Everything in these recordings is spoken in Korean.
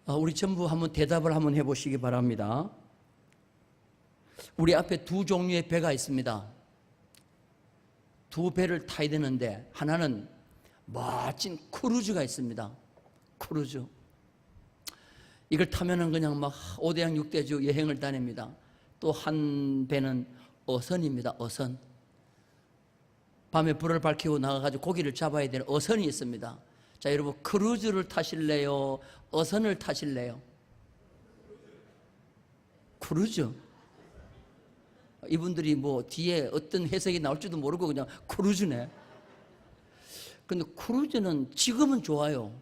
우리 전부 한번 대답을 한번 해보시기 바랍니다. 우리 앞에 두 종류의 배가 있습니다. 두 배를 타야 되는데 하나는 멋진 크루즈가 있습니다. 크루즈. 이걸 타면은 그냥 막 5대양 6대주 여행을 다닙니다. 또 한 배는 어선입니다. 어선. 밤에 불을 밝히고 나가가지고 고기를 잡아야 되는 어선이 있습니다. 자, 여러분, 크루즈를 타실래요? 어선을 타실래요? 크루즈. 이분들이 뭐 뒤에 어떤 해석이 나올지도 모르고 그냥 크루즈네. 근데 크루즈는 지금은 좋아요.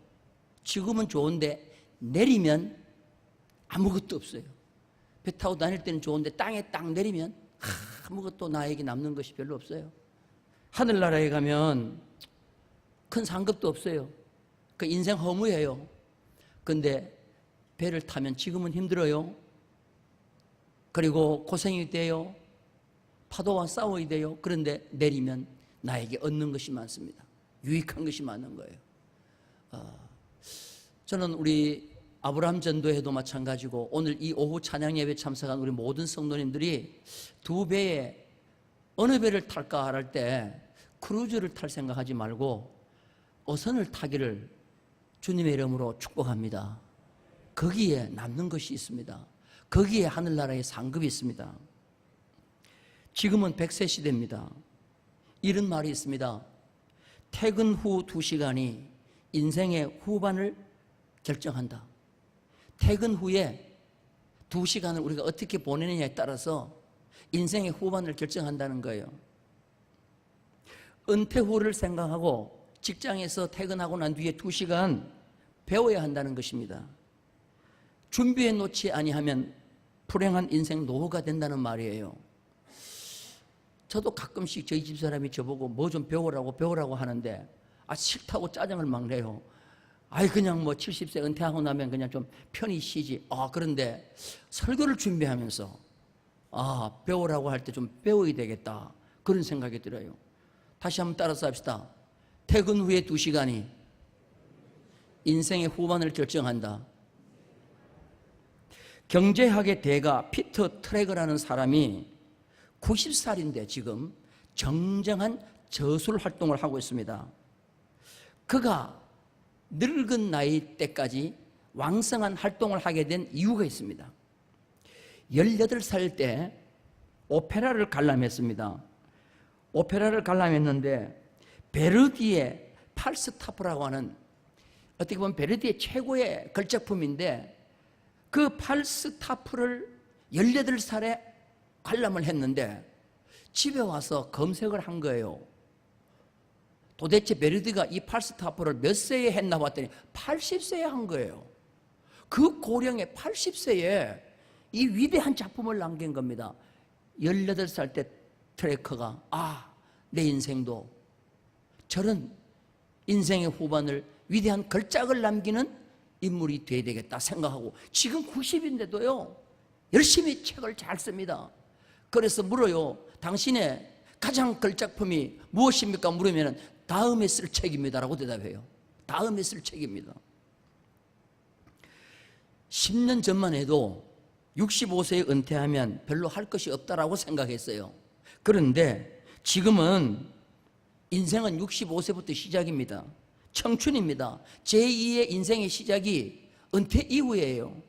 지금은 좋은데 내리면 아무것도 없어요. 배 타고 다닐 때는 좋은데 땅에 딱 내리면 아무것도 나에게 남는 것이 별로 없어요. 하늘나라에 가면 큰 상급도 없어요. 그 인생 허무예요. 근데 배를 타면 지금은 힘들어요. 그리고 고생이 돼요. 파도와 싸워야 돼요. 그런데 내리면 나에게 얻는 것이 많습니다. 유익한 것이 많은 거예요. 저는 우리 아브라함 전도회도 마찬가지고 오늘 이 오후 찬양 예배 참석한 우리 모든 성도님들이 두 배에 어느 배를 탈까 할 때 크루즈를 탈 생각하지 말고 어선을 타기를 주님의 이름으로 축복합니다. 거기에 남는 것이 있습니다. 거기에 하늘나라의 상급이 있습니다. 지금은 100세 시대입니다. 이런 말이 있습니다. 퇴근 후 2시간이 인생의 후반을 결정한다. 퇴근 후에 2시간을 우리가 어떻게 보내느냐에 따라서 인생의 후반을 결정한다는 거예요. 은퇴 후를 생각하고 직장에서 퇴근하고 난 뒤에 2시간 배워야 한다는 것입니다. 준비해 놓지 아니하면 불행한 인생 노후가 된다는 말이에요. 저도 가끔씩 저희 집사람이 저보고 뭐 좀 배우라고 하는데 싫다고 짜증을 막 내요. 그냥 뭐 70세 은퇴하고 나면 그냥 좀 편히 쉬지. 그런데 설교를 준비하면서 배우라고 할 때 좀 배워야 되겠다, 그런 생각이 들어요. 다시 한번 따라서 합시다. 퇴근 후에 2시간이 인생의 후반을 결정한다. 경제학의 대가 피터 트레거라는 사람이 90살인데 지금 정정한 저술 활동을 하고 있습니다. 그가 늙은 나이 때까지 왕성한 활동을 하게 된 이유가 있습니다. 18살 때 오페라를 관람했습니다. 오페라를 관람했는데 베르디의 팔스타프라고 하는, 어떻게 보면 베르디의 최고의 걸작품인데 그 팔스타프를 18살에 관람을 했는데 집에 와서 검색을 한 거예요. 도대체 베르디가 이 팔스타프를 몇 세에 했나 봤더니 80세에 한 거예요. 그 고령의 80세에 이 위대한 작품을 남긴 겁니다. 18살 때 트레커가 내 인생도 저런 인생의 후반을 위대한 걸작을 남기는 인물이 돼야 되겠다 생각하고 지금 90인데도요 열심히 책을 잘 씁니다. 그래서 물어요. 당신의 가장 걸작품이 무엇입니까? 물으면 다음에 쓸 책입니다라고 대답해요. 다음에 쓸 책입니다. 10년 전만 해도 65세에 은퇴하면 별로 할 것이 없다라고 생각했어요. 그런데 지금은 인생은 65세부터 시작입니다. 청춘입니다. 제2의 인생의 시작이 은퇴 이후예요.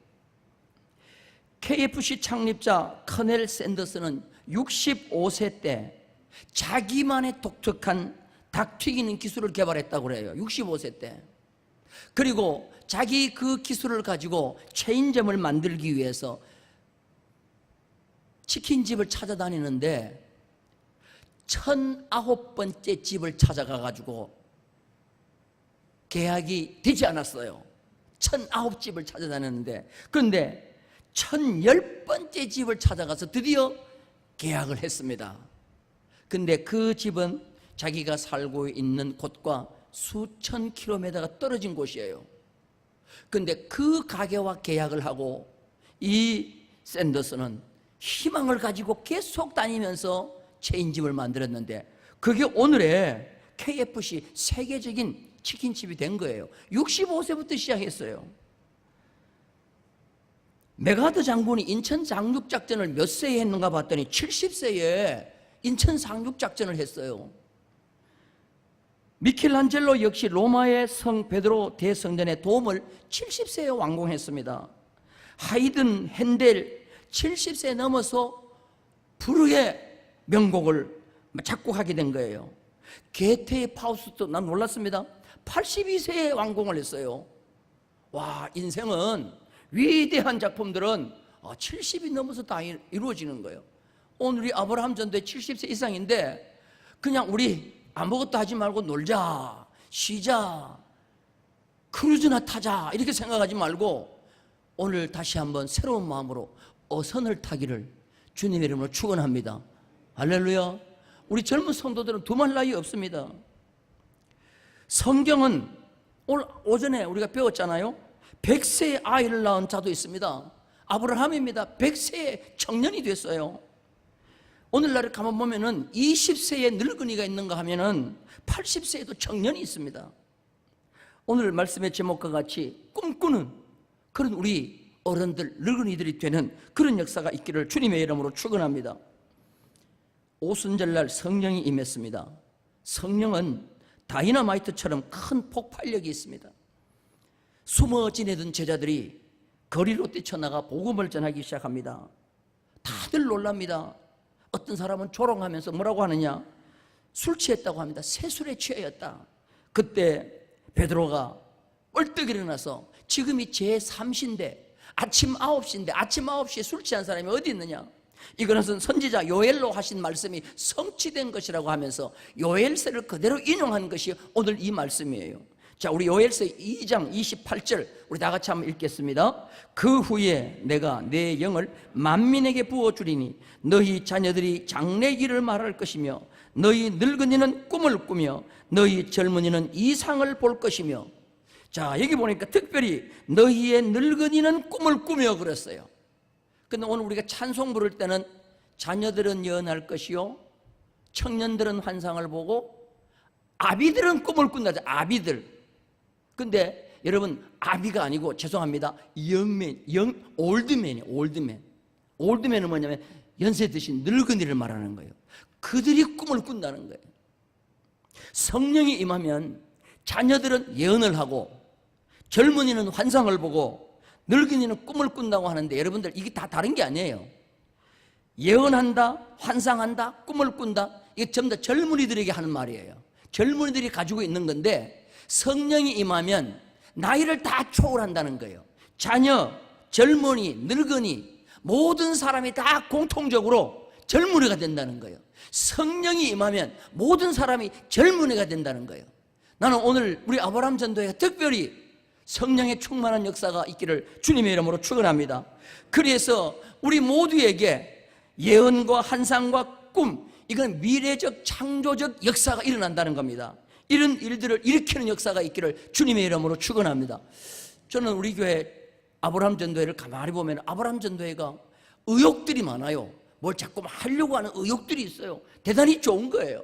KFC 창립자 커넬 샌더스는 65세 때 자기만의 독특한 닭 튀기는 기술을 개발했다고 그래요. 65세 때. 그리고 자기 그 기술을 가지고 체인점을 만들기 위해서 치킨집을 찾아다니는데 1009번째 집을 찾아가가지고 계약이 되지 않았어요. 1009집을 찾아다녔는데, 그런데 1010번째 집을 찾아가서 드디어 계약을 했습니다. 근데 그 집은 자기가 살고 있는 곳과 수천 킬로미터가 떨어진 곳이에요. 근데 그 가게와 계약을 하고 이 샌더스는 희망을 가지고 계속 다니면서 체인집을 만들었는데 그게 오늘의 KFC 세계적인 치킨집이 된 거예요. 65세부터 시작했어요. 메가드 장군이 인천 상륙작전을 몇 세에 했는가 봤더니 70세에 인천 상륙작전을 했어요. 미켈란젤로 역시 로마의 성 베드로 대성전의 돔을 70세에 완공했습니다. 하이든, 핸델 70세 넘어서 불후의 명곡을 작곡하게 된 거예요. 게테의 파우스트, 난 놀랐습니다. 82세에 완공을 했어요. 와, 인생은 위대한 작품들은 70이 넘어서 다 이루어지는 거예요. 오늘이 아브라함 전도의 70세 이상인데 그냥 우리 아무것도 하지 말고 놀자, 쉬자, 크루즈나 타자 이렇게 생각하지 말고 오늘 다시 한번 새로운 마음으로 어선을 타기를 주님의 이름으로 축원합니다. 할렐루야. 우리 젊은 성도들은 두말 나위 없습니다. 성경은 오늘 오전에 우리가 배웠잖아요. 100세의 아이를 낳은 자도 있습니다. 아브라함입니다. 100세의 청년이 됐어요. 오늘날에 가만 보면은 20세의 늙은이가 있는가 하면은 80세에도 청년이 있습니다. 오늘 말씀의 제목과 같이 꿈꾸는 그런 우리 어른들, 늙은이들이 되는 그런 역사가 있기를 주님의 이름으로 축원합니다. 오순절날 성령이 임했습니다. 성령은 다이너마이트처럼 큰 폭발력이 있습니다. 숨어 지내던 제자들이 거리로 뛰쳐나가 복음을 전하기 시작합니다. 다들 놀랍니다. 어떤 사람은 조롱하면서 뭐라고 하느냐? 술 취했다고 합니다. 새술에 취하였다. 그때 베드로가 벌떡 일어나서 지금이 제3시인데 아침 9시인데 아침 9시에 술 취한 사람이 어디 있느냐? 이것은 선지자 요엘로 하신 말씀이 성취된 것이라고 하면서 요엘서를 그대로 인용한 것이 오늘 이 말씀이에요. 자, 우리 요엘서 2장 28절 우리 다 같이 한번 읽겠습니다. 그 후에 내가 내 영을 만민에게 부어주리니 너희 자녀들이 장래일을 말할 것이며 너희 늙은이는 꿈을 꾸며 너희 젊은이는 이상을 볼 것이며. 자, 여기 보니까 특별히 너희의 늙은이는 꿈을 꾸며 그랬어요. 근데 오늘 우리가 찬송 부를 때는 자녀들은 예언할 것이요 청년들은 환상을 보고 아비들은 꿈을 꾼다. 아비들. 근데 여러분 아비가 아니고 죄송합니다. 올드맨이 올드맨. 올드맨은 뭐냐면 연세 드신 늙은이를 말하는 거예요. 그들이 꿈을 꾼다는 거예요. 성령이 임하면 자녀들은 예언을 하고 젊은이는 환상을 보고 늙은이는 꿈을 꾼다고 하는데 여러분들 이게 다 다른 게 아니에요. 예언한다, 환상한다, 꿈을 꾼다 이게 전부 다 젊은이들에게 하는 말이에요. 젊은이들이 가지고 있는 건데 성령이 임하면 나이를 다 초월한다는 거예요. 자녀, 젊은이, 늙은이 모든 사람이 다 공통적으로 젊은이가 된다는 거예요. 성령이 임하면 모든 사람이 젊은이가 된다는 거예요. 나는 오늘 우리 아브라함 전도에 특별히 성령의 충만한 역사가 있기를 주님의 이름으로 축원합니다. 그래서 우리 모두에게 예언과 환상과 꿈 이건 미래적 창조적 역사가 일어난다는 겁니다. 이런 일들을 일으키는 역사가 있기를 주님의 이름으로 축원합니다. 저는 우리 교회 아브라함 전도회를 가만히 보면 아브라함 전도회가 의욕들이 많아요. 뭘 자꾸 하려고 하는 의욕들이 있어요. 대단히 좋은 거예요.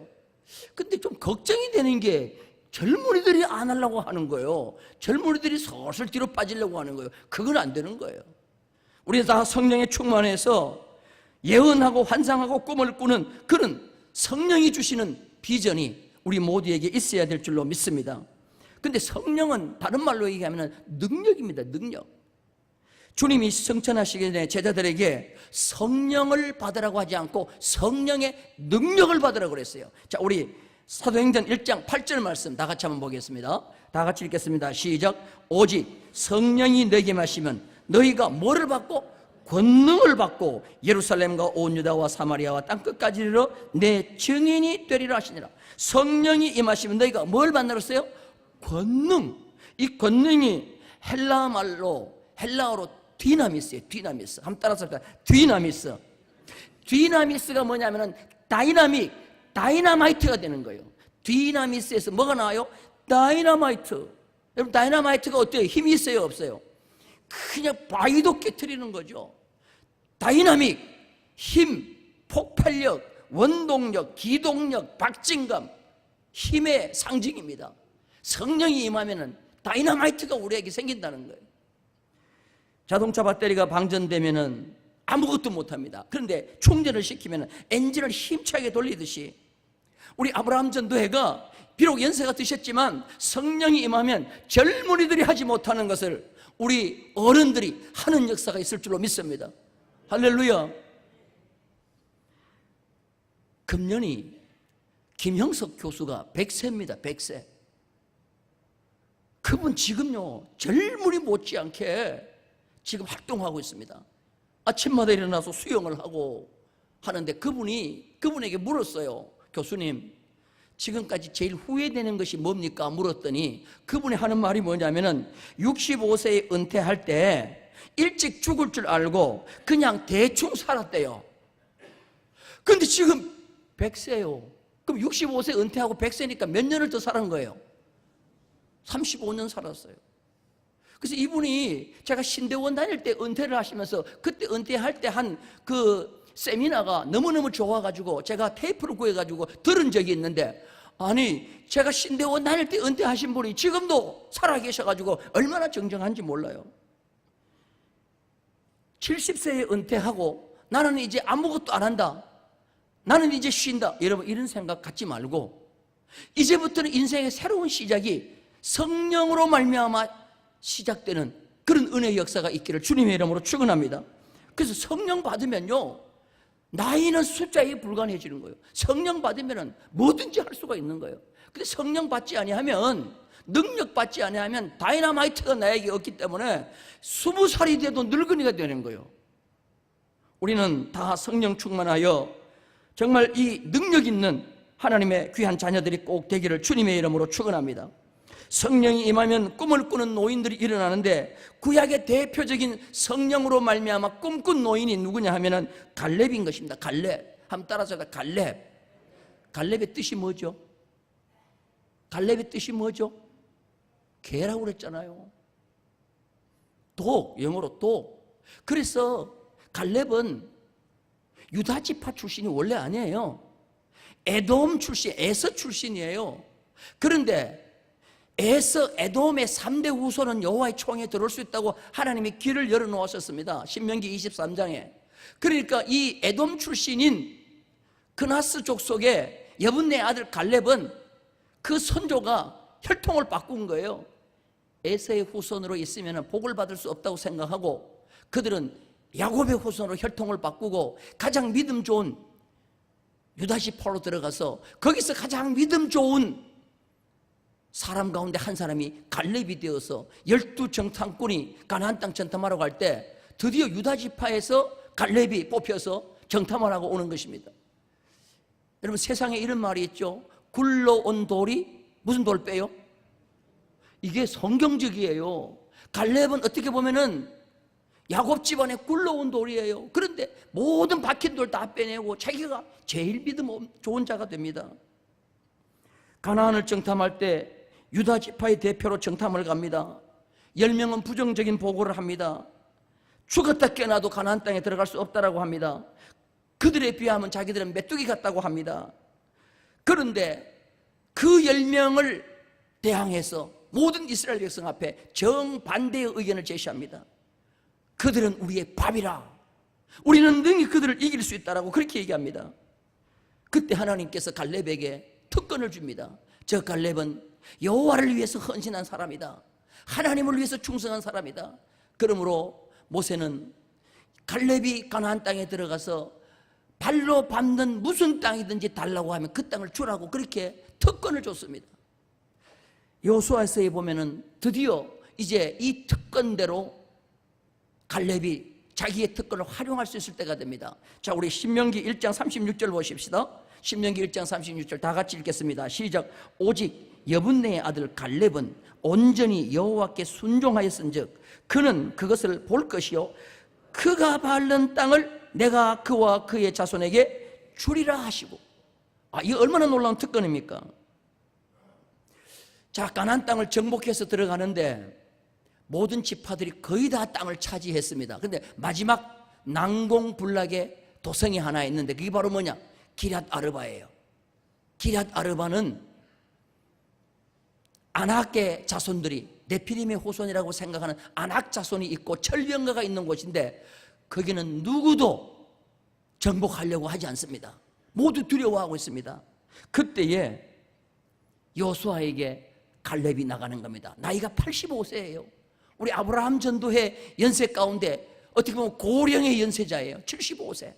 근데 좀 걱정이 되는 게 젊은이들이 안 하려고 하는 거예요. 젊은이들이 슬슬 뒤로 빠지려고 하는 거예요. 그건 안 되는 거예요. 우리 다 성령에 충만해서 예언하고 환상하고 꿈을 꾸는 그런 성령이 주시는 비전이 우리 모두에게 있어야 될 줄로 믿습니다. 근데 성령은 다른 말로 얘기하면 능력입니다. 능력. 주님이 성천하시기 전에 제자들에게 성령을 받으라고 하지 않고 성령의 능력을 받으라고 그랬어요. 자, 우리 사도행전 1장 8절 말씀 다 같이 한번 보겠습니다. 다 같이 읽겠습니다. 시작. 오직 성령이 너에게 마시면 너희가 뭐를 받고? 권능을 받고 예루살렘과 온 유다와 사마리아와 땅끝까지 이르러 내 증인이 되리라 하시니라. 성령이 임하시면 너희가 뭘 받느랬어요? 권능. 이 권능이 헬라어로 디나미스예요. 디나미스. 한번 따라서 디나미스. 디나미스가 뭐냐면은 다이나마이트가 되는 거예요. 디나미스에서 뭐가 나와요? 다이나마이트. 여러분 다이나마이트가 어때요? 힘이 있어요? 없어요? 그냥 바위도 깨트리는 거죠. 다이나믹, 힘, 폭발력, 원동력, 기동력, 박진감, 힘의 상징입니다. 성령이 임하면은 다이나마이트가 우리에게 생긴다는 거예요. 자동차 배터리가 방전되면은 아무것도 못합니다. 그런데 충전을 시키면 엔진을 힘차게 돌리듯이 우리 아브라함 전도회가 비록 연세가 드셨지만 성령이 임하면 젊은이들이 하지 못하는 것을 우리 어른들이 하는 역사가 있을 줄로 믿습니다. 할렐루야. 금년이 김형석 교수가 100세입니다. 100세. 그분 지금요 젊은이 못지않게 지금 활동하고 있습니다. 아침마다 일어나서 수영을 하고 하는데 그분에게 물었어요. 교수님, 지금까지 제일 후회되는 것이 뭡니까? 물었더니 그분이 하는 말이 뭐냐면은 65세에 은퇴할 때 일찍 죽을 줄 알고 그냥 대충 살았대요. 근데 지금 100세요. 그럼 65세 은퇴하고 100세니까 몇 년을 더 살은 거예요? 35년 살았어요. 그래서 이분이 제가 신대원 다닐 때 은퇴를 하시면서 그때 은퇴할 때 한 그 세미나가 너무너무 좋아가지고 제가 테이프를 구해가지고 들은 적이 있는데, 아니 제가 신대원 다닐 때 은퇴하신 분이 지금도 살아계셔가지고 얼마나 정정한지 몰라요. 70세에 은퇴하고 나는 이제 아무것도 안 한다, 나는 이제 쉰다, 여러분 이런 생각 갖지 말고 이제부터는 인생의 새로운 시작이 성령으로 말미암아 시작되는 그런 은혜의 역사가 있기를 주님의 이름으로 축원합니다. 그래서 성령 받으면요 나이는 숫자에 불과해지는 거예요. 성령 받으면 뭐든지 할 수가 있는 거예요. 근데 성령 받지 아니하면, 능력 받지 아니하면 다이너마이트가 나에게 없기 때문에 20살이 돼도 늙은이가 되는 거예요. 우리는 다 성령 충만하여 정말 이 능력 있는 하나님의 귀한 자녀들이 꼭 되기를 주님의 이름으로 축원합니다. 성령이 임하면 꿈을 꾸는 노인들이 일어나는데 구약의 대표적인 성령으로 말미암아 꿈꾼 노인이 누구냐 하면은 갈렙인 것입니다. 갈렙. 한번 따라서 갈렙. 갈렙의 뜻이 뭐죠? 갈렙의 뜻이 뭐죠? 개라고 그랬잖아요. 독, 영어로 독. 그래서 갈렙은 유다 지파 출신이 원래 아니에요. 에돔 출신, 에서 출신이에요. 그런데 에돔의 3대 후손은 여호와의 총에 들어올 수 있다고 하나님이 길을 열어놓으셨습니다. 신명기 23장에. 그러니까 이 에돔 출신인 그나스족 속에 여분네 아들 갈렙은 그 선조가 혈통을 바꾼 거예요. 에서의 후손으로 있으면 복을 받을 수 없다고 생각하고 그들은 야곱의 후손으로 혈통을 바꾸고 가장 믿음 좋은 유다지파로 들어가서 거기서 가장 믿음 좋은 사람 가운데 한 사람이 갈렙이 되어서 12정탐꾼이 가나안 땅 정탐하러 갈 때 드디어 유다지파에서 갈렙이 뽑혀서 정탐을 하고 오는 것입니다. 여러분 세상에 이런 말이 있죠. 굴러온 돌이 무슨 돌 빼요? 이게 성경적이에요. 갈렙은 어떻게 보면은 야곱 집안에 굴러온 돌이에요. 그런데 모든 박힌 돌 다 빼내고 자기가 제일 믿음 좋은 자가 됩니다. 가나안을 정탐할 때 유다 지파의 대표로 정탐을 갑니다. 10명은 부정적인 보고를 합니다. 죽었다 깨어나도 가나안 땅에 들어갈 수 없다라고 합니다. 그들에 비하면 자기들은 메뚜기 같다고 합니다. 그런데 그 10명을 대항해서 모든 이스라엘 백성 앞에 정반대의 의견을 제시합니다. 그들은 우리의 밥이라, 우리는 능히 그들을 이길 수 있다라고 그렇게 얘기합니다. 그때 하나님께서 갈렙에게 특권을 줍니다. 저 갈렙은 여호와를 위해서 헌신한 사람이다. 하나님을 위해서 충성한 사람이다. 그러므로 모세는 갈렙이 가나안 땅에 들어가서 발로 밟는 무슨 땅이든지 달라고 하면 그 땅을 주라고 그렇게 특권을 줬습니다. 여호수아서에 보면은 드디어 이제 이 특권대로 갈렙이 자기의 특권을 활용할 수 있을 때가 됩니다. 자, 우리 신명기 1장 36절 보십시다. 신명기 1장 36절 다 같이 읽겠습니다. 시작. 오직 여분네의 아들 갈렙은 온전히 여호와께 순종하였은즉 그는 그것을 볼 것이요 그가 밟는 땅을 내가 그와 그의 자손에게 주리라 하시고. 이거 얼마나 놀라운 특권입니까? 자, 가나안 땅을 정복해서 들어가는데 모든 지파들이 거의 다 땅을 차지했습니다. 그런데 마지막 난공불락의 도성이 하나 있는데 그게 바로 뭐냐? 기럇 아르바예요. 기럇 아르바는 아낙의 자손들이 네피림의 후손이라고 생각하는 아낙 자손이 있고 철병가가 있는 곳인데 거기는 누구도 정복하려고 하지 않습니다. 모두 두려워하고 있습니다. 그때에 여호수아에게 갈렙이 나가는 겁니다. 나이가 85세예요. 우리 아브라함 전도회 연세 가운데 어떻게 보면 고령의 연세자예요. 75세.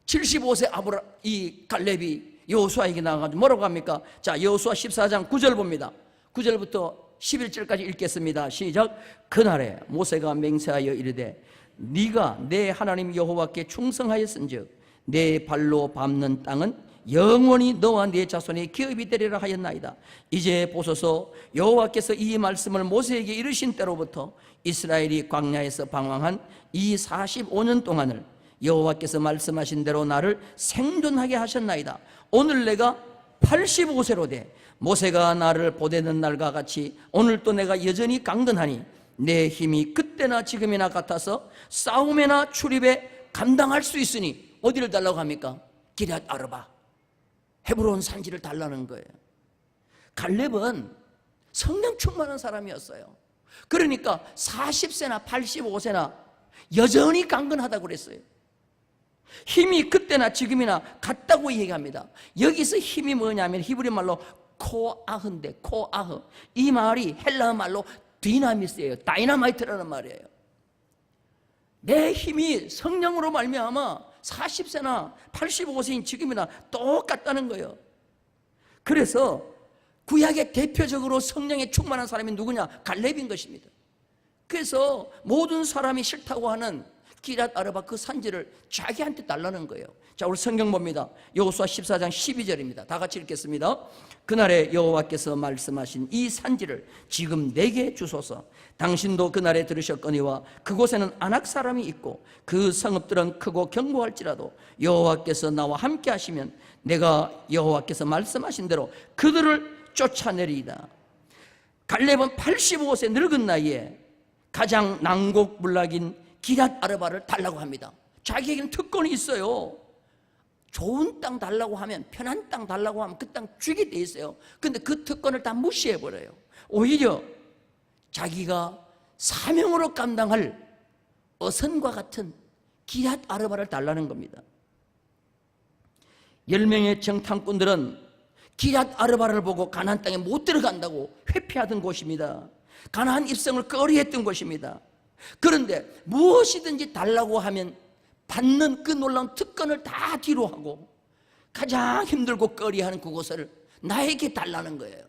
75세 이 갈렙이 여호수아에게 나가가지고 뭐라고 합니까? 자, 여호수아 14장 9절 봅니다. 9절부터 11절까지 읽겠습니다. 시작. 그날에 모세가 맹세하여 이르되 네가 내 하나님 여호와께 충성하였은즉 내 발로 밟는 땅은 영원히 너와 네 자손의 기업이 되리라 하였나이다. 이제 보소서, 여호와께서 이 말씀을 모세에게 이르신 때로부터 이스라엘이 광야에서 방황한 이 45년 동안을 여호와께서 말씀하신 대로 나를 생존하게 하셨나이다. 오늘 내가 85세로 돼 모세가 나를 보내는 날과 같이 오늘도 내가 여전히 강건하니 내 힘이 그때나 지금이나 같아서 싸움에나 출입에 감당할 수 있으니 어디를 달라고 합니까? 기럇 아르바, 헤브론 산지를 달라는 거예요. 갈렙은 성령 충만한 사람이었어요. 그러니까 40세나 85세나 여전히 강건하다고 그랬어요. 힘이 그때나 지금이나 같다고 얘기합니다. 여기서 힘이 뭐냐면 히브리 말로 코아흐인데, 코아흐, 이 말이 헬라어 말로 디나미스예요. 다이나마이트라는 말이에요. 내 힘이 성령으로 말미암아 40세나 85세인 지금이나 똑같다는 거예요. 그래서 구약의 대표적으로 성령에 충만한 사람이 누구냐? 갈렙인 것입니다. 그래서 모든 사람이 싫다고 하는 기럇 아르바 그 산지를 자기한테 달라는 거예요. 자, 우리 성경 봅니다. 여호수아 14장 12절입니다. 다 같이 읽겠습니다. 그날에 여호와께서 말씀하신 이 산지를 지금 내게 주소서. 당신도 그날에 들으셨거니와 그곳에는 아낙 사람이 있고 그 성읍들은 크고 견고할지라도 여호와께서 나와 함께 하시면 내가 여호와께서 말씀하신 대로 그들을 쫓아내리이다. 갈렙은 85세 늙은 나이에 가장 난곡불락인 기럇 아르바를 달라고 합니다. 자기에게는 특권이 있어요. 좋은 땅 달라고 하면, 편한 땅 달라고 하면 그 땅 주게 돼 있어요. 근데 그 특권을 다 무시해버려요. 오히려 자기가 사명으로 감당할 어선과 같은 기럇 아르바를 달라는 겁니다. 10명의 정탐꾼들은 기럇 아르바를 보고 가나안 땅에 못 들어간다고 회피하던 곳입니다. 가나안 입성을 꺼리했던 곳입니다. 그런데 무엇이든지 달라고 하면 받는 그 놀라운 특권을 다 뒤로 하고 가장 힘들고 꺼리하는 그곳을 나에게 달라는 거예요.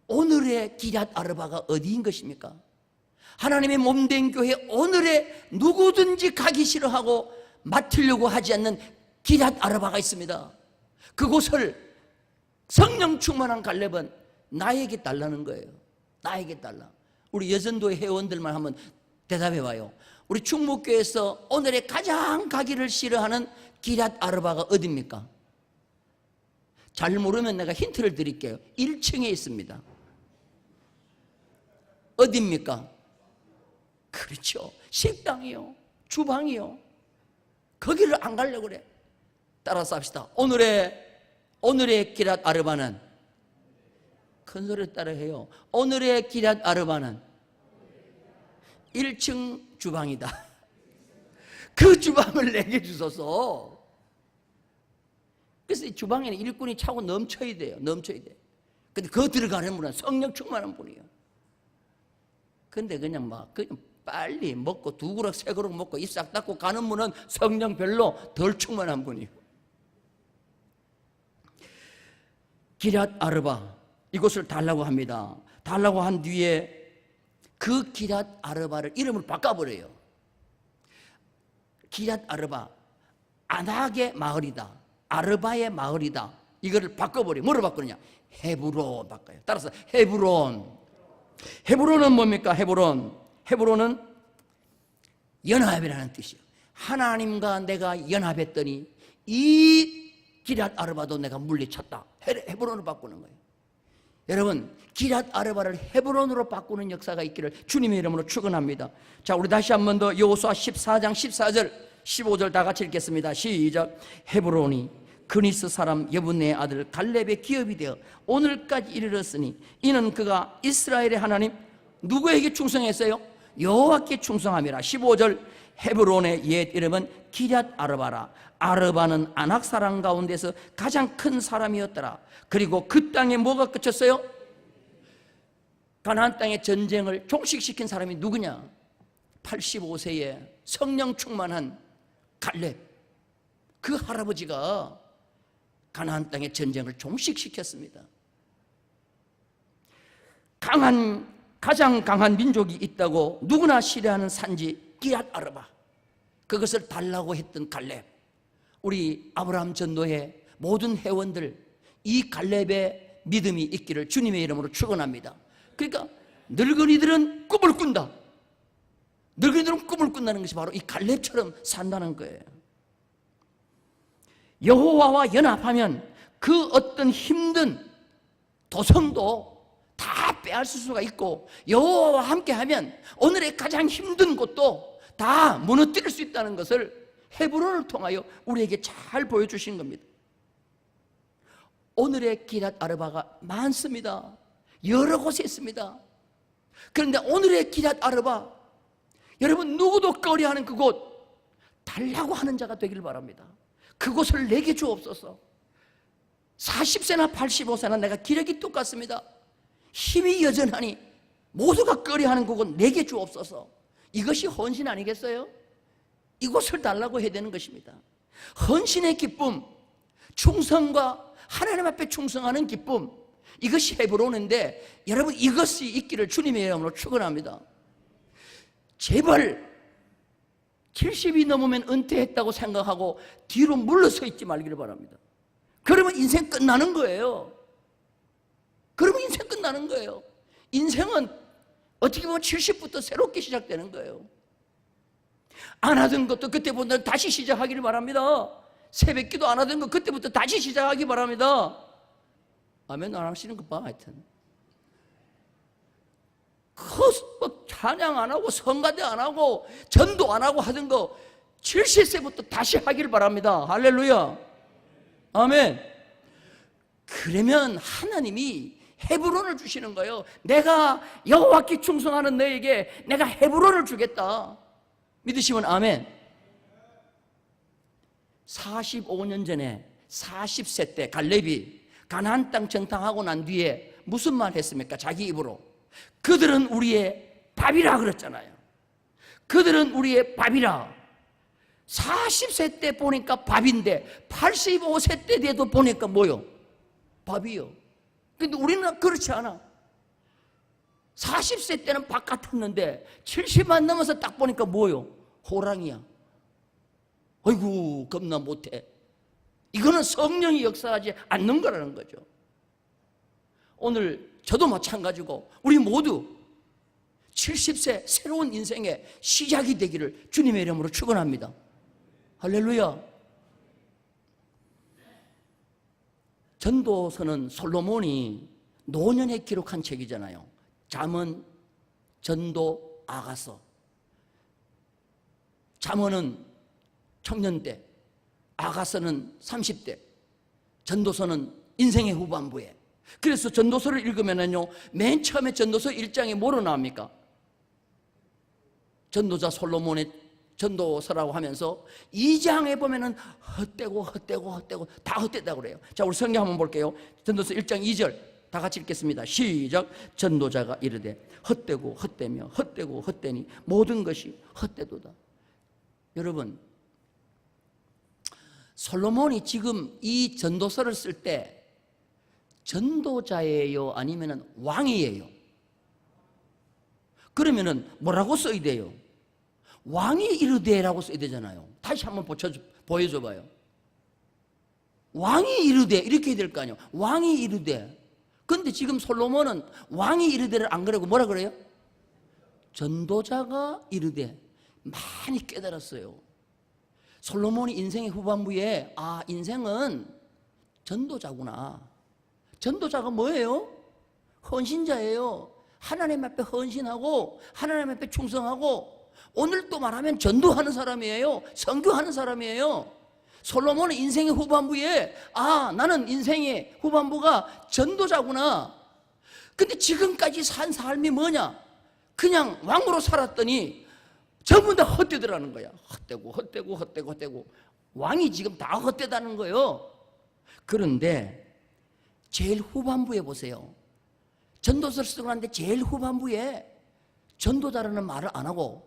오늘의 기럇 아르바가 어디인 것입니까? 하나님의 몸된 교회 오늘의 누구든지 가기 싫어하고 맡으려고 하지 않는 기럇 아르바가 있습니다. 그곳을 성령 충만한 갈렙은 나에게 달라는 거예요. 나에게 달라. 우리 여전도의 회원들만 한번 대답해 봐요. 우리 충무교에서 오늘의 가장 가기를 싫어하는 기럇 아르바가 어디입니까? 잘 모르면 내가 힌트를 드릴게요. 1층에 있습니다. 어디입니까? 그렇죠. 식당이요. 주방이요. 거기를 안 가려고 그래. 따라서 합시다. 오늘의 기럇 아르바는 큰 소리를 따라 해요. 오늘의 기럇 아르바는 1층 주방이다. 그 주방을 내게 주소서. 그래서 이 주방에는 일꾼이 차고 넘쳐야 돼요. 넘쳐야 돼. 근데 그 들어가는 분은 성령 충만한 분이에요. 근데 그냥 빨리 먹고 두 그릇 세 그릇 먹고 입 싹 닦고 가는 분은 성령 별로 덜 충만한 분이에요. 기럇 아르바 이곳을 달라고 합니다. 달라고 한 뒤에 그 기럇 아르바를 이름을 바꿔버려요. 기럇 아르바, 아낙의 마을이다. 아르바의 마을이다. 이거를 바꿔버려요. 뭐로 바꾸느냐? 헤브론 바꿔요. 따라서 헤브론. 헤브론은 뭡니까? 헤브론은 연합이라는 뜻이에요. 하나님과 내가 연합했더니 이 기럇 아르바도 내가 물리쳤다. 헤브론으로 바꾸는 거예요. 여러분, 기럇 아르바를 헤브론으로 바꾸는 역사가 있기를 주님의 이름으로 축원합니다. 자, 우리 다시 한 번 더 여호수아 14장 14절 15절 다 같이 읽겠습니다. 시작. 헤브론이 그니스 사람 여분네의 아들 갈렙의 기업이 되어 오늘까지 이르렀으니 이는 그가 이스라엘의 하나님 누구에게 충성했어요? 여호와께 충성함이라. 15절 헤브론의 옛 이름은 기럇 아르바라. 아르바는 아낙 사람 가운데서 가장 큰 사람이었더라. 그리고 그 땅에 뭐가 그쳤어요? 가나안 땅의 전쟁을 종식시킨 사람이 누구냐? 85세에 성령 충만한 갈렙. 그 할아버지가 가나안 땅의 전쟁을 종식시켰습니다. 가장 강한 민족이 있다고 누구나 신뢰하는 산지 기럇 아르바. 그것을 달라고 했던 갈렙. 우리 아브라함 전도회 모든 회원들 이 갈렙의 믿음이 있기를 주님의 이름으로 축원합니다. 그러니까 늙은이들은 꿈을 꾼다. 늙은이들은 꿈을 꾼다는 것이 바로 이 갈렙처럼 산다는 거예요. 여호와와 연합하면 그 어떤 힘든 도성도 다 빼앗을 수가 있고, 여호와와 함께하면 오늘의 가장 힘든 곳도 다 무너뜨릴 수 있다는 것을 헤브론을 통하여 우리에게 잘 보여주신 겁니다. 오늘의 기럇 아르바가 많습니다. 여러 곳에 있습니다. 그런데 오늘의 기럇 아르바, 여러분 누구도 꺼려하는 그곳 달라고 하는 자가 되기를 바랍니다. 그곳을 내게 주옵소서. 40세나 85세나 내가 기력이 똑같습니다. 힘이 여전하니 모두가 꺼려하는 그곳 내게 주옵소서. 이것이 헌신 아니겠어요? 이곳을 달라고 해야 되는 것입니다. 헌신의 기쁨, 충성과 하나님 앞에 충성하는 기쁨, 이것이 헤브론인데 여러분 이것이 있기를 주님의 이름으로 축원합니다. 제발 70이 넘으면 은퇴했다고 생각하고 뒤로 물러서 있지 말기를 바랍니다. 그러면 인생 끝나는 거예요. 그러면 인생 끝나는 거예요. 인생은 어떻게 보면 70부터 새롭게 시작되는 거예요. 안 하던 것도 그때부터 다시 시작하기를 바랍니다. 새벽기도 안 하던 것 그때부터 다시 시작하기 바랍니다. 아멘. 안 하시는 거 봐. 하여튼 뭐 찬양 안 하고 성가대 안 하고 전도 안 하고 하던 거 70세부터 다시 하기를 바랍니다. 할렐루야. 아멘. 그러면 하나님이 헤브론을 주시는 거예요. 내가 여호와께 충성하는 너에게 내가 헤브론을 주겠다. 믿으시면 아멘. 45년 전에 40세 때 갈렙이 가나안 땅 정탐하고 난 뒤에 무슨 말 했습니까? 자기 입으로 그들은 우리의 밥이라 그랬잖아요. 그들은 우리의 밥이라. 40세 때 보니까 밥인데 85세 때 돼도 보니까 뭐요? 밥이요. 근데 우리는 그렇지 않아. 40세 때는 밥 같았는데 70만 넘어서 딱 보니까 뭐요? 호랑이야. 아이고 겁나 못해. 이거는 성령이 역사하지 않는 거라는 거죠. 오늘 저도 마찬가지고 우리 모두 70세 새로운 인생의 시작이 되기를 주님의 이름으로 축원합니다. 할렐루야. 전도서는 솔로몬이 노년에 기록한 책이잖아요. 잠언, 전도, 아가서. 잠언은 청년 때, 아가서는 30대, 전도서는 인생의 후반부에. 그래서 전도서를 읽으면은요, 맨 처음에 전도서 1장에 뭐로 나옵니까? 전도자 솔로몬의 전도서라고 하면서 2장에 보면은 헛되고 다 헛되다고 그래요. 자, 우리 성경 한번 볼게요. 전도서 1장 2절 다 같이 읽겠습니다. 시작. 전도자가 이르되 헛되고 헛되며 헛되고 헛되니 모든 것이 헛되도다. 여러분, 솔로몬이 지금 이 전도서를 쓸 때 전도자예요? 아니면 왕이에요? 그러면은 뭐라고 써야 돼요? 왕이 이르되라고 써야 되잖아요. 다시 한번 보여줘 봐요. 왕이 이르되 이렇게 해야 될 거 아니에요. 왕이 이르되. 근데 지금 솔로몬은 왕이 이르되를 안 그러고 뭐라 그래요? 전도자가 이르되. 많이 깨달았어요. 솔로몬이 인생의 후반부에 인생은 전도자구나. 전도자가 뭐예요? 헌신자예요. 하나님 앞에 헌신하고 하나님 앞에 충성하고 오늘 또 말하면 전도하는 사람이에요. 선교하는 사람이에요. 솔로몬은 인생의 후반부에 나는 인생의 후반부가 전도자구나. 근데 지금까지 산 삶이 뭐냐? 그냥 왕으로 살았더니 전부 다 헛되더라는 거야. 헛되고 왕이 지금 다 헛되다는 거예요. 그런데 제일 후반부에 보세요. 전도서를 쓰고 하는데 제일 후반부에 전도자라는 말을 안 하고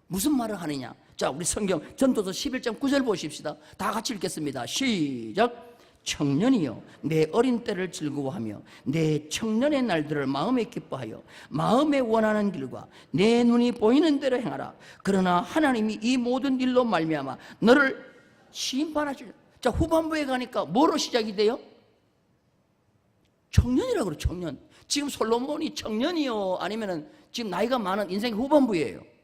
무슨 말을 하느냐? 자, 우리 성경 전도서 11장 9절 보십시다. 다 같이 읽겠습니다. 시작. 청년이여 내 어린 때를 즐거워하며 내 청년의 날들을 마음에 기뻐하여 마음에 원하는 길과 내 눈이 보이는 대로 행하라. 그러나 하나님이 이 모든 일로 말미암아 너를 심판하시리라. 자, 후반부에 가니까 뭐로 시작이 돼요? 청년이라고 그래요. 청년. 지금 솔로몬이 청년이요 아니면은 지금 나이가 많은 인생의 후반부예요.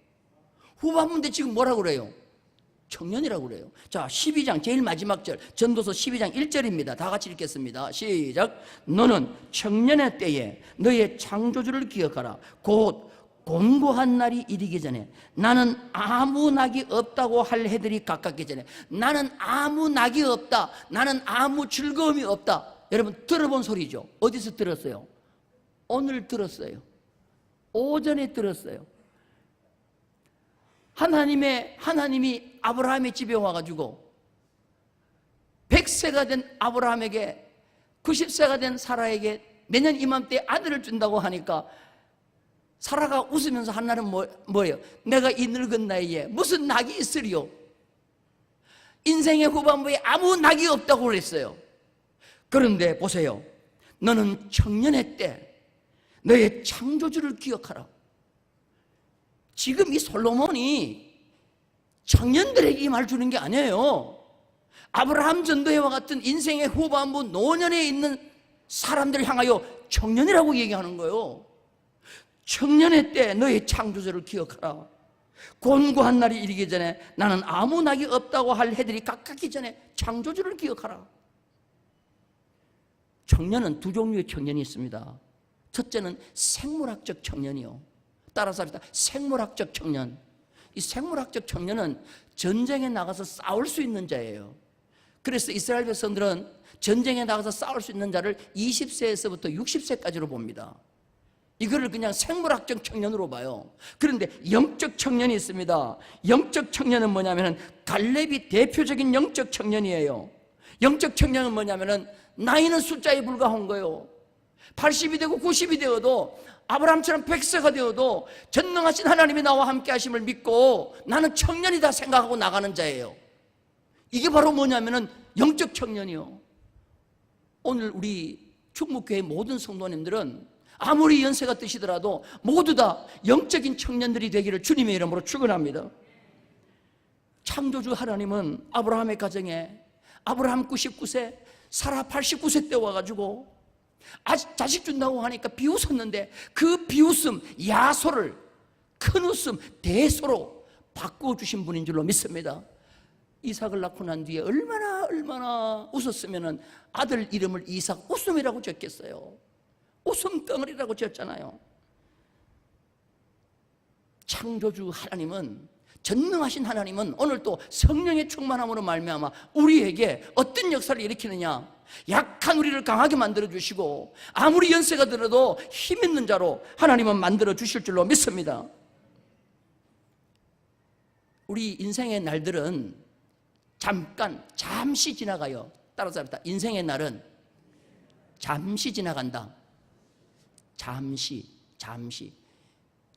후반부인데 지금 뭐라고 그래요? 청년이라고 그래요. 자, 12장 제일 마지막 절 전도서 12장 1절입니다. 다 같이 읽겠습니다. 시작. 너는 청년의 때에 너의 창조주를 기억하라. 곧 곤고한 날이 이르기 전에 나는 아무 낙이 없다고 할 해들이 가깝기 전에 나는 아무 낙이 없다. 나는 아무 즐거움이 없다. 여러분 들어본 소리죠? 어디서 들었어요? 오늘 들었어요. 오전에 들었어요. 하나님이 아브라함의 집에 와가지고 100세가 된 아브라함에게 90세가 된 사라에게 내년 이맘때 아들을 준다고 하니까 사라가 웃으면서 한 날은 뭐예요? 내가 이 늙은 나이에 무슨 낙이 있으리요? 인생의 후반부에 아무 낙이 없다고 그랬어요. 그런데 보세요. 너는 청년의 때 너의 창조주를 기억하라. 지금 이 솔로몬이 청년들에게 이 말 주는 게 아니에요. 아브라함 전도회와 같은 인생의 후반부 노년에 있는 사람들을 향하여 청년이라고 얘기하는 거예요. 청년의 때 너의 창조주를 기억하라. 곤고한 날이 이르기 전에 나는 아무 낙이 없다고 할 해들이 가깝기 전에 창조주를 기억하라. 청년은 두 종류의 청년이 있습니다. 첫째는 생물학적 청년이요. 따라서 합시다. 생물학적 청년. 이 생물학적 청년은 전쟁에 나가서 싸울 수 있는 자예요. 그래서 이스라엘 백성들은 전쟁에 나가서 싸울 수 있는 자를 20세에서부터 60세까지로 봅니다. 이거를 그냥 생물학적 청년으로 봐요. 그런데 영적 청년이 있습니다. 영적 청년은 뭐냐면 갈렙이 대표적인 영적 청년이에요. 영적 청년은 뭐냐면 나이는 숫자에 불과한 거예요. 80이 되고 90이 되어도 아브라함처럼 100세가 되어도 전능하신 하나님이 나와 함께 하심을 믿고 나는 청년이다 생각하고 나가는 자예요. 이게 바로 뭐냐면은 영적 청년이요. 오늘 우리 충북교회 모든 성도님들은 아무리 연세가 드시더라도 모두 다 영적인 청년들이 되기를 주님의 이름으로 축원합니다. 창조주 하나님은 아브라함의 가정에 아브라함 99세, 사라 89세 때 와가지고 자식 준다고 하니까 비웃었는데 그 비웃음 야소를 큰 웃음 대소로 바꿔주신 분인 줄로 믿습니다. 이삭을 낳고 난 뒤에 얼마나 웃었으면 아들 이름을 이삭 웃음이라고 지었겠어요. 웃음 덩어리라고 지었잖아요. 창조주 하나님은 전능하신 하나님은 오늘 또 성령의 충만함으로 말미암아 우리에게 어떤 역사를 일으키느냐? 약한 우리를 강하게 만들어 주시고 아무리 연세가 들어도 힘 있는 자로 하나님은 만들어 주실 줄로 믿습니다. 우리 인생의 날들은 잠시 지나가요. 따라서 합시다. 인생의 날은 잠시 지나간다.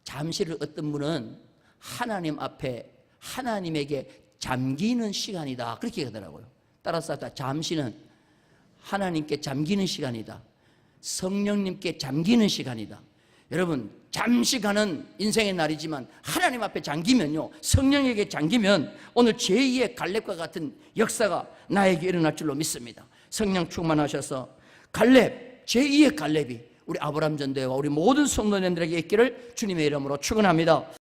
잠시를 어떤 분은 하나님 앞에 하나님에게 잠기는 시간이다 그렇게 하더라고요. 따라서 합시다. 잠시는 하나님께 잠기는 시간이다. 성령님께 잠기는 시간이다. 여러분 잠시 가는 인생의 날이지만 하나님 앞에 잠기면요, 성령에게 잠기면 오늘 제2의 갈렙과 같은 역사가 나에게 일어날 줄로 믿습니다. 성령 충만하셔서 갈렙, 제2의 갈렙이 우리 아브라함 전도회와 우리 모든 성도님들에게 있기를 주님의 이름으로 축원합니다.